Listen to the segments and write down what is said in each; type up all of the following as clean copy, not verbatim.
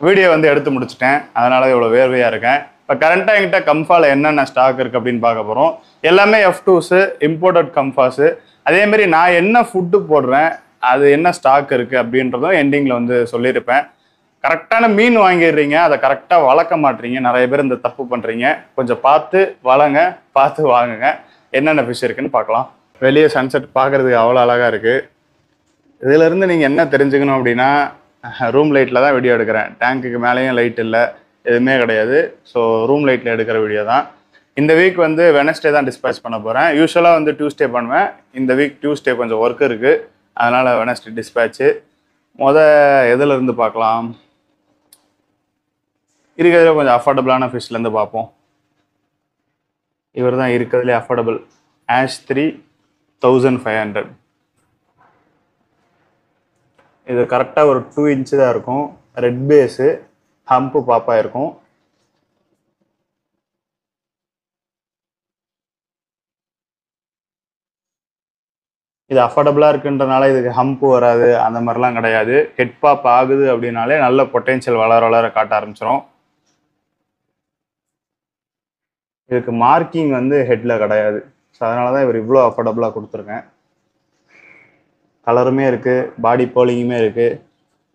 Video வந்து எடுத்து முடிச்சிட்டேன். அதனால இவ்வளோ வேர்வையாக இருக்கேன். இப்போ கரண்ட்டாக என்கிட்ட கம்ஃபாவில் என்னென்ன ஸ்டாக் இருக்குது அப்படின்னு பார்க்க போகிறோம். எல்லாமே F2s, இம்போர்ட்டட் கம்ஃபாஸு. அதேமாரி நான் என்ன ஃபுட்டு போடுறேன், அது என்ன ஸ்டாக் இருக்குது அப்படின்றதும் எண்டிங்கில் வந்து சொல்லியிருப்பேன். கரெக்டான மீன் வாங்கிடுறீங்க, அதை கரெக்டாக வளர்க்க மாட்டீங்க. நிறைய பேர் இந்த தப்பு பண்ணுறீங்க. கொஞ்சம் பார்த்து வளங்க, பார்த்து வாங்குங்க. என்னென்ன ஃபிஷ் இருக்குன்னு பார்க்கலாம். வெளியே சன்செட் பார்க்குறதுக்கு அவ்வளோ அழகாக இருக்குது. இதிலேருந்து நீங்கள் என்ன தெரிஞ்சுக்கணும் அப்படின்னா, ரூம் லைட்டில் தான் வீடியோ எடுக்கிறேன். டேங்க்குக்கு மேலேயும் லைட் இல்லை, எதுவுமே கிடையாது. ஸோ ரூம் லைட்டில் எடுக்கிற வீடியோ தான். இந்த வீக் வந்து வெனஸ்டே தான் டிஸ்பேச் பண்ண போகிறேன். யூஸ்வலாக வந்து டியூஸ்டே பண்ணுவேன். இந்த வீக் டியூஸ்டே கொஞ்சம் ஒர்க் இருக்குது, அதனால் வெனஸ்டே டிஸ்பேச்சு. எதுலேருந்து பார்க்கலாம்? இருக்கிறதுல கொஞ்சம் அஃபோர்டபுளான ஃபிஷ்லேருந்து பார்ப்போம். இவர் தான் இருக்கிறதுலே அஃபோர்டபுள். Ash3 1500. இது கரெக்டாக ஒரு 2 இன்ச்சு தான் இருக்கும். ரெட் பேஸு, ஹம்பு பாப்பா இருக்கும். இது அஃபோர்டபுளாக இருக்குன்றனால இதுக்கு ஹம்பு வராது, அந்த மாதிரிலாம் கிடையாது. ஹெட் பாப் ஆகுது அப்படின்னாலே நல்ல பொட்டென்ஷியல் வளர காட்ட ஆரம்பிச்சிடும். இதுக்கு மார்க்கிங் வந்து ஹெட்டில் கிடையாது. ஸோ அதனால தான் இவர் இவ்வளோ அஃபோர்டபுளாக கொடுத்துருக்கேன். கலருமே இருக்குது, பாடி போலிங்குமே இருக்குது,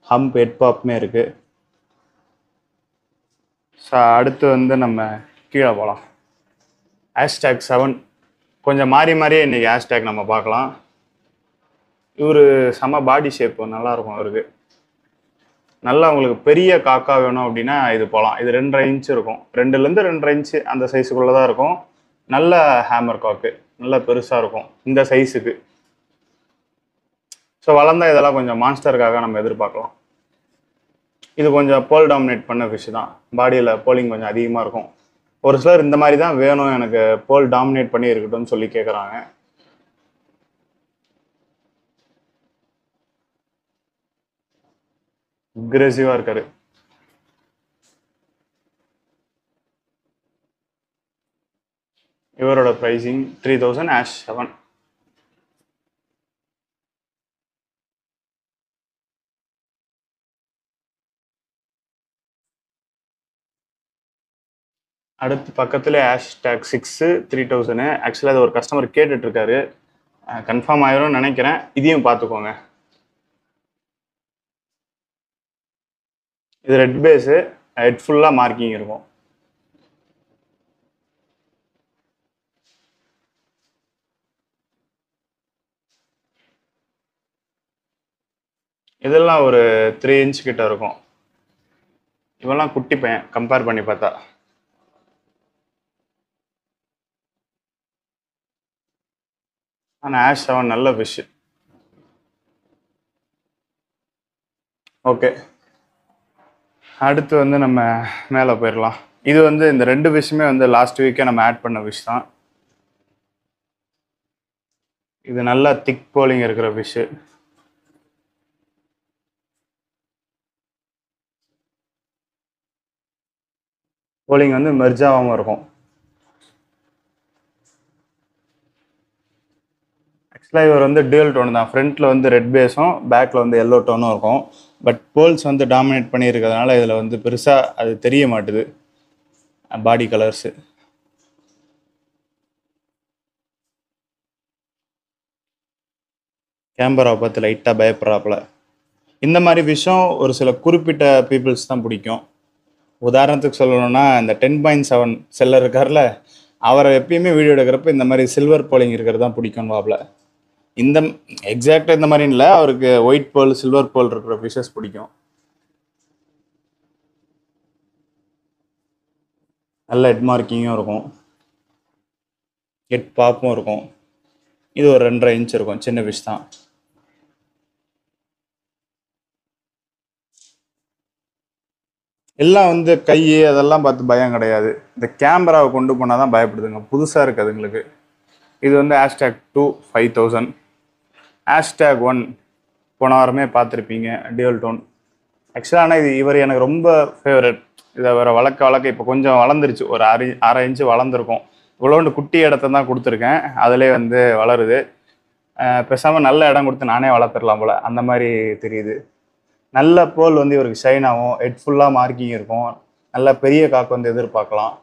ஹம்ப் ஹெட் பாப்புமே இருக்குது. ஸோ அடுத்து வந்து நம்ம கீழே போகலாம். #7 கொஞ்சம் மாறியே இன்றைக்கி ஹேஷ்டேக் நம்ம பார்க்கலாம். இவர் செம பாடி ஷேப்பு நல்லாயிருக்கும். அவருக்கு நல்லா உங்களுக்கு பெரிய காக்கா வேணும் அப்படின்னா இது போகலாம். இது 2.5 இன்ச்சு இருக்கும். 2லேருந்து 2.5 இன்ச்சு அந்த சைஸுக்குள்ளே தான் இருக்கும். நல்ல ஹேமர் காக்கு, நல்லா பெருசாக இருக்கும் இந்த சைஸுக்கு. ஸோ வளர்ந்தா இதெல்லாம் கொஞ்சம் மான்ஸ்டருக்காக நம்ம எதிர்பார்க்கலாம். இது கொஞ்சம் போல் டாமினேட் பண்ண ஃபிஷ் தான். பாடியில் போலிங் கொஞ்சம் அதிகமாக இருக்கும். ஒரு சிலர் இந்த மாதிரி தான் வேணும், எனக்கு போல் டாமினேட் பண்ணி இருக்கட்டும்னு சொல்லி கேட்குறாங்க. அக்ரெசிவாக இருக்காரு. இவரோட ப்ரைஸிங் 3000 Ash7. அடுத்து பக்கத்தில் #6 3000. ஆக்சுவலாக அது ஒரு கஸ்டமர் கேட்டுட்ருக்காரு. கன்ஃபார்ம் ஆயிரும்னு நினைக்கிறேன். இதையும் பார்த்துக்கோங்க. இது ரெட் பேஸு, ஹெட் ஃபுல்லாக மார்க்கிங் இருக்கும். இதெல்லாம் ஒரு 3 இன்ச் கிட்ட இருக்கும். இவெல்லாம் குட்டி பையன் கம்பேர் பண்ணி பார்த்தா. ஆனால் Ash7 நல்ல ஃபிஷ்ஷு. ஓகே, அடுத்து வந்து நம்ம மேலே போயிடலாம். இது வந்து இந்த 2 ஃபிஷ்ஷுமே வந்து லாஸ்ட் வீக்கே நம்ம ஆட் பண்ண ஃபிஷ் தான். இது நல்லா திக் போலிங் இருக்கிற ஃபிஷ்ஷு. போலிங் வந்து மெர்ஜாகாமல் இருக்கும். ஆக்சுவலாக இவர் வந்து டியூல் டோன் தான். ஃப்ரண்ட்டில் வந்து ரெட் பேஸும் பேக்கில் வந்து எல்லோ டோனும் இருக்கும். பட் போல்ஸ் வந்து டாமினேட் பண்ணியிருக்கிறதுனால இதில் வந்து பெருசாக அது தெரிய மாட்டுது பாடி கலர்ஸு. கேமராவை பார்த்து லைட்டாக பயப்படுறாப்புல. இந்த மாதிரி விஷயம் ஒரு சில குறிப்பிட்ட பீப்புள்ஸ் தான் பிடிக்கும். உதாரணத்துக்கு சொல்லணும்னா இந்த 10.7 செல்லர் இருக்கார்ல, அவரை எப்பயுமே வீடியோ எடுக்கிறப்ப இந்த மாதிரி சில்வர் போலிங் இருக்கிறது தான் பிடிக்கும் வாப்பில். இந்த எக்ஸாக்டாக இந்த மாதிரி இல்லை, அவருக்கு ஒயிட் பேர்ல் சில்வர் பேர்ல் இருக்கிற ஃபிஷஸ் பிடிக்கும். நல்ல ஹெட் மார்க்கிங்கும் இருக்கும், ஹெட் பாப்பும் இருக்கும். இது ஒரு 2.5 இன்ச் இருக்கும், சின்ன ஃபிஷ் தான். எல்லாம் வந்து கை அதெல்லாம் பார்த்து பயம் கிடையாது. இந்த கேமராவை கொண்டு போனால் தான் பயப்படுதுங்க, புதுசாக இருக்குது அதுங்களுக்கு. இது வந்து #2 5000. #1 போன வாரமே பார்த்துருப்பீங்க, டியூல் டோன். ஆக்சுவலாக ஆனால் இவர் எனக்கு ரொம்ப ஃபேவரட். இதை வேறு வளர்க்க இப்போ கொஞ்சம் வளர்ந்துருச்சு, ஒரு அரை இன்ச்சு வளர்ந்துருக்கும். இவ்வளோண்டு குட்டி இடத்த தான் கொடுத்துருக்கேன், அதிலே வந்து வளருது. பேசாமல் நல்ல இடம் கொடுத்து நானே வளர்த்துடலாம் போல், அந்த மாதிரி தெரியுது. நல்ல போல் வந்து இவருக்கு ஷைன் ஆகும், ஹெட் ஃபுல்லாக மார்க்கிங் இருக்கும், நல்ல பெரிய காக்கு வந்து எதிர்பார்க்கலாம்.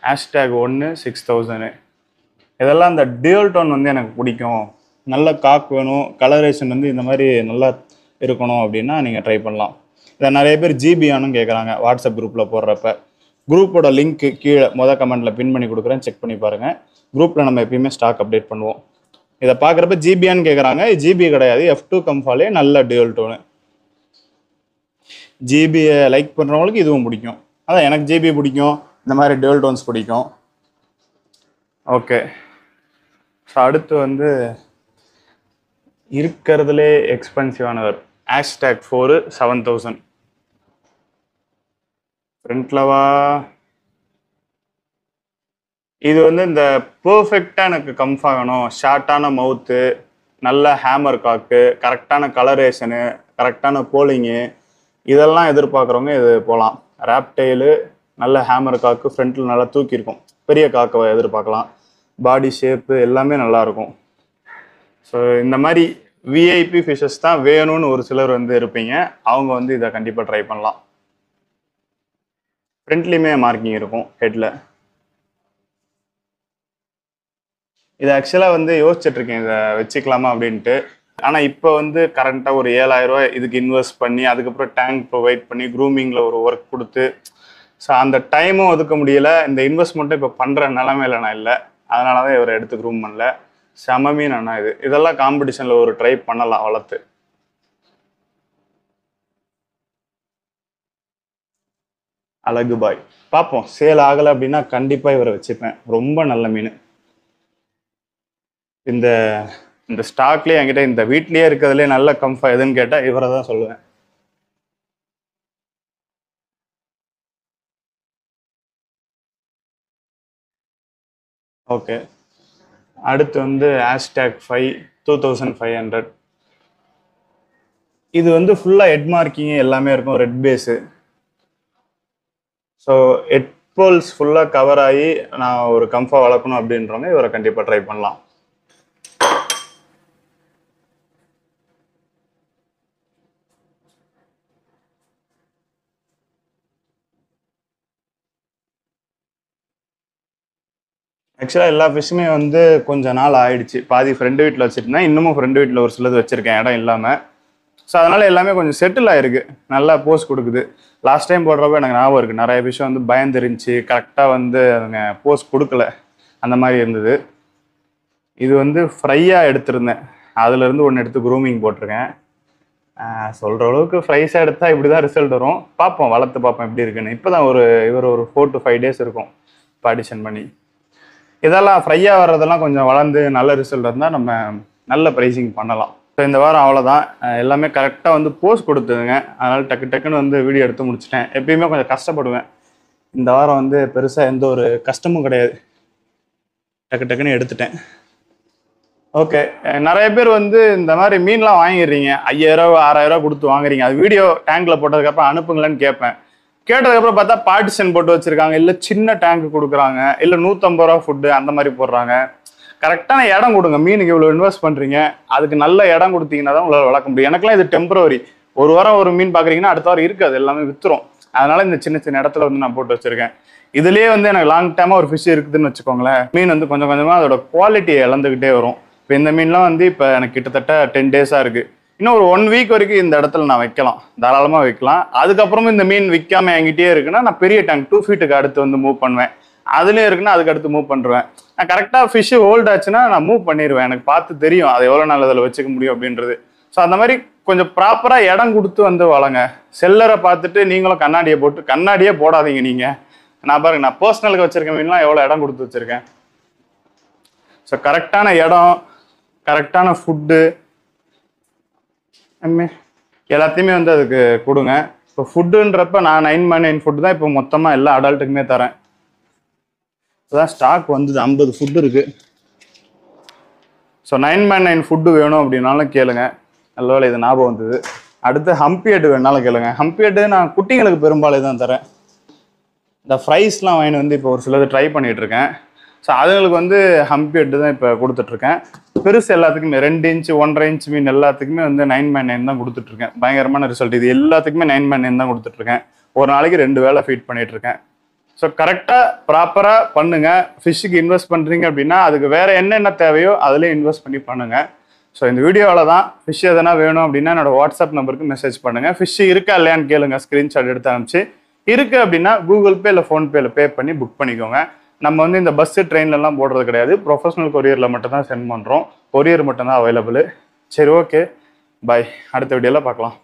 #1 6000. இதெல்லாம் இந்த டியூல் டோன் வந்து எனக்கு பிடிக்கும், நல்ல காக்கு வேணும், கலரேஷன் வந்து இந்த மாதிரி நல்லா இருக்கணும் அப்படின்னா நீங்கள் ட்ரை பண்ணலாம். இதை நிறைய பேர் ஜிபியானு கேட்குறாங்க வாட்ஸ்அப் குரூப்பில் போடுறப்ப. குரூப்போட லிங்க் கீழே கமெண்ட்டில் பின் பண்ணி கொடுக்குறேன், செக் பண்ணி பாருங்கள். குரூப்பில் நம்ம எப்பயுமே ஸ்டாக் அப்டேட் பண்ணுவோம். இதை பார்க்குறப்ப ஜிபியான்னு கேட்குறாங்க, ஜிபி கிடையாது, F2 கம்ஃபாலே நல்ல டியூல் டோனு. ஜிபியை லைக் பண்ணுறவங்களுக்கு இதுவும் பிடிக்கும். அதான் எனக்கு ஜிபி பிடிக்கும், இந்த மாதிரி டியூல் டோன்ஸ் பிடிக்கும். ஓகே, ஸோ அடுத்து வந்து இருக்கிறதுலே எக்ஸ்பென்சிவானவர் #4 7000. ஃப்ரண்ட்லவா இது வந்து இந்த பர்ஃபெக்டாக எனக்கு கம்ஃபாகணும், ஷார்ட்டான மவுத்து, நல்ல ஹேமர் காக்கு, கரெக்டான கலரேஷனு, கரெக்டான போலிங்கு, இதெல்லாம் எதிர்பார்க்குறவங்க இது போகலாம். ரேப் டெயிலு, நல்ல ஹேமர் காக்கு, ஃப்ரண்ட்டில் நல்லா தூக்கியிருக்கும், பெரிய காக்கை எதிர்பார்க்கலாம். பாடி ஷேப்பு எல்லாமே நல்லாயிருக்கும். ஸோ இந்த மாதிரி விஐபி ஃபிஷஸ் தான் வேணும்னு ஒரு சிலர் வந்து இருப்பீங்க, அவங்க வந்து இதை கண்டிப்பாக ட்ரை பண்ணலாம். ஃப்ரண்ட்லேயுமே மார்க்கிங் இருக்கும் ஹெட்டில். இது ஆக்சுவலாக வந்து யோசிச்சுட்ருக்கேன் இதை வச்சுக்கலாமா அப்படின்ட்டு. ஆனால் இப்போ வந்து கரண்ட்டாக ஒரு 7000 ரூபா இதுக்கு இன்வெஸ்ட் பண்ணி, அதுக்கப்புறம் டேங்க் ப்ரொவைட் பண்ணி, க்ரூமிங்கில் ஒரு ஒர்க் கொடுத்து, ஸோ அந்த டைமும் ஒதுக்க முடியலை, இந்த இன்வெஸ்ட்மெண்ட்டும் இப்போ பண்ணுற நிலமையில நான் இல்லை. அதனால தான் இவரை எடுத்து க்ரூம் பண்ணல. செம மீன் அண்ணா இது. இதெல்லாம் காம்படிஷனில் ஒரு ட்ரை பண்ணலாம் வளர்த்து. அழகு பாய் பார்ப்போம், சேல் ஆகலை அப்படின்னா கண்டிப்பாக இவரை வச்சுப்பேன். ரொம்ப நல்ல மீன். இந்த இந்த ஸ்டாக்லேயே என்கிட்ட இந்த வீட்லேயே இருக்கிறதுலே நல்ல கம்ஃபா எதுன்னு கேட்டால் இவரை தான் சொல்லுவேன். ஓகே, அடுத்து வந்து #5 2500. இது வந்து ஃபுல்லாக ஹெட் மார்க்கிங் எல்லாமே இருக்கும், ரெட் பேஸு. ஸோ ஹெட் போல்ஸ் ஃபுல்லாக கவர் ஆகி நான் ஒரு கம்ஃபா வளர்க்கணும் அப்படின்றவங்க இவரை கண்டிப்பாக ட்ரை பண்ணலாம். ஆக்சுவலாக எல்லா ஃபிஷ்ஷுமே வந்து கொஞ்சம் நாள் ஆயிடுச்சு. பாதி ஃப்ரெண்டு வீட்டில் வச்சுருந்தேன், இன்னமும் ஃப்ரெண்டு வீட்டில் ஒரு சிலது வச்சுருக்கேன் இடம் இல்லாமல். ஸோ அதனால் எல்லாமே கொஞ்சம் செட்டில் ஆகிருக்கு, நல்லா போஸ் கொடுக்குது. லாஸ்ட் டைம் போடுறப்ப எனக்கு ஞாபகம் இருக்குது, நிறைய விஷயம் வந்து பயந்துருந்துச்சு, கரெக்டாக வந்து அதுங்க போஸ் கொடுக்கல, அந்த மாதிரி இருந்தது. இது வந்து ஃப்ரையாக எடுத்திருந்தேன், அதுலேருந்து ஒன்று எடுத்து க்ரூமிங் போட்டிருக்கேன். சொல்கிற அளவுக்கு ஃப்ரைஸாக எடுத்தால் இப்படி தான் ரிசல்ட் வரும். பார்ப்போம், வளர்த்து பார்ப்போம் எப்படி இருக்குன்னு. இப்போ தான் இவர் ஒரு 4 to 5 days இருக்கும் பார்ட்டிஷன் பண்ணி. இதெல்லாம் ஃப்ரையாக வர்றதெல்லாம் கொஞ்சம் வளர்ந்து நல்ல ரிசல்ட் இருந்தால் நம்ம நல்ல ப்ரைஸிங் பண்ணலாம். ஸோ இந்த வாரம் அவ்வளோதான், எல்லாமே கரெக்டாக வந்து போஸ்ட் கொடுத்துதுங்க. அதனால் டக்குன்னு வந்து வீடியோ எடுத்து முடிச்சிட்டேன். எப்பயுமே கொஞ்சம் கஷ்டப்படுவேன், இந்த வாரம் வந்து பெருசாக எந்த ஒரு கஷ்டமும் கிடையாது, டக்குன்னு எடுத்துட்டேன். ஓகே, நிறைய பேர் வந்து இந்த மாதிரி மீன்லாம் வாங்கிடுறீங்க, 5000 6000 கொடுத்து வாங்குறீங்க. அது வீடியோ டேங்கில் போட்டதுக்கப்புறம் அனுப்புங்களேன்னு கேட்பேன். கேட்டதுக்கப்புறம் பார்த்தா பார்ட்டிஷன் போட்டு வச்சுருக்காங்க, இல்லை சின்ன டேங்க் கொடுக்குறாங்க, இல்லை 150 ரூபா ஃபுட்டு அந்த மாதிரி போடுறாங்க. கரெக்டான இடம் கொடுங்க, மீனுக்கு இவ்வளோ இன்வெஸ்ட் பண்ணுறீங்க, அதுக்கு நல்ல இடம் கொடுத்தீங்கன்னா தான் உங்களால் வளர்க்க முடியும். எனக்குலாம் இது டெம்பரவரி, ஒரு வாரம் ஒரு மீன் பார்க்குறீங்கன்னா அடுத்த வாரம் இருக்காது, எல்லாமே விற்றுரும். அதனால இந்த சின்ன இடத்துல வந்து நான் போட்டு வச்சுருக்கேன். இதுலேயே வந்து எனக்கு லாங் டைமாக ஒரு ஃபிஷ் இருக்குதுன்னு வச்சுக்கோங்களேன். மீன் வந்து கொஞ்சம் கொஞ்சமாக அதோட குவாலிட்டியை இழந்துக்கிட்டே வரும். இப்போ இந்த மீன்லாம் வந்து இப்போ எனக்கு கிட்டத்தட்ட 10 days-ஆக இருக்குது. இன்னும் ஒரு 1 week வரைக்கும் இந்த இடத்துல நான் வைக்கலாம், தாராளமாக வைக்கலாம். அதுக்கப்புறமும் இந்த மீன் விற்காம என்கிட்டயே இருக்குன்னா நான் பெரிய டேங்க் 2 feet அடுத்து வந்து மூவ் பண்ணுவேன். அதுலேயும் இருக்குன்னா அதுக்கு அடுத்து மூவ் பண்ணுவேன். நான் கரெக்டாக ஃபிஷ்ஷு ஹோல்ட் ஆச்சுன்னா நான் மூவ் பண்ணிடுவேன், எனக்கு பார்த்து தெரியும் அது எவ்வளோ நாள் அதில் வச்சுக்க முடியும் அப்படின்றது. ஸோ அந்த மாதிரி கொஞ்சம் ப்ராப்பராக இடம் கொடுத்து வந்து வளங்க. செல்லரை பார்த்துட்டு நீங்களும் கண்ணாடியே போடாதீங்க. நீங்கள் நான் பாருங்க, நான் பர்சனலுக்கு வச்சுருக்க மீன்லாம் எவ்வளோ இடம் கொடுத்து வச்சுருக்கேன். ஸோ கரெக்டான இடம், கரெக்டான ஃபுட்டு எல்லாத்தையுமே வந்து அதுக்கு கொடுங்க. இப்போ ஃபுட்டுன்றப்ப நான் 9x9 ஃபுட்டு தான் இப்போ மொத்தமாக எல்லா அடல்ட்டுக்குமே தரேன். இப்போதான் ஸ்டாக் வந்து 50 ஃபுட்டு இருக்குது. ஸோ 9x9 ஃபுட்டு வேணும் அப்படின்னாலும் கேளுங்க. நல்ல வேலை இது ஞாபகம் வந்தது. அடுத்து ஹம்பியட் வேணாலும் கேளுங்க. ஹம்பியட்டு நான் குட்டிங்களுக்கு பெரும்பாலும் தான் தரேன். இந்த ஃப்ரைஸ்லாம் வாங்கிட்டு வந்து இப்போ ஒரு சிலது ட்ரை பண்ணிகிட்டு இருக்கேன். ஸோ அதுங்களுக்கு வந்து ஹம்பி ஹெட் தான் இப்போ கொடுத்துட்ருக்கேன். பெருசு எல்லாத்துக்குமே 2 இன்ச் 1.5 இன்ச் மீன் எல்லாத்துக்குமே வந்து 9/9 தான் கொடுத்துட்ருக்கேன். பயங்கரமான ரிசல்ட். இது எல்லாத்துக்குமே 9/9 தான் கொடுத்துட்ருக்கேன். ஒரு நாளைக்கு 2 வேளை ஃபீட் பண்ணிகிட்ருக்கேன். ஸோ கரெக்டாக ப்ராப்பராக பண்ணுங்கள். ஃபிஷ்ஷுக்கு இன்வெஸ்ட் பண்ணுறீங்க அப்படின்னா அதுக்கு வேறு என்னென்ன தேவையோ அதிலே இன்வெஸ்ட் பண்ணி பண்ணுங்கள். ஸோ இந்த வீடியோவில் தான் ஃபிஷ் எதனா வேணும் அப்படின்னா என்னோட வாட்ஸ்அப் நம்பருக்கு மெசேஜ் பண்ணுங்கள். ஃபிஷ் இருக்கா இல்லையான்னு கேளுங்க. ஸ்க்ரீன்ஷாட் எடுத்து அனுப்பிச்சு இருக்குது அப்படின்னா கூகுள் பே இல்லை ஃபோன்பேயில் பே பண்ணி புக் பண்ணிக்கோங்க. நம்ம வந்து இந்த பஸ்ஸு ட்ரெயின்லலாம் போடுறது கிடையாது. ப்ரொஃபஷனல் கொரியரில் மட்டும் தான் சென்ட் பண்ணுறோம். கொரியர் மட்டும்தான் அவைலபிள். சரி, ஓகே, பாய். அடுத்த வீடியோவில் பார்க்கலாம்.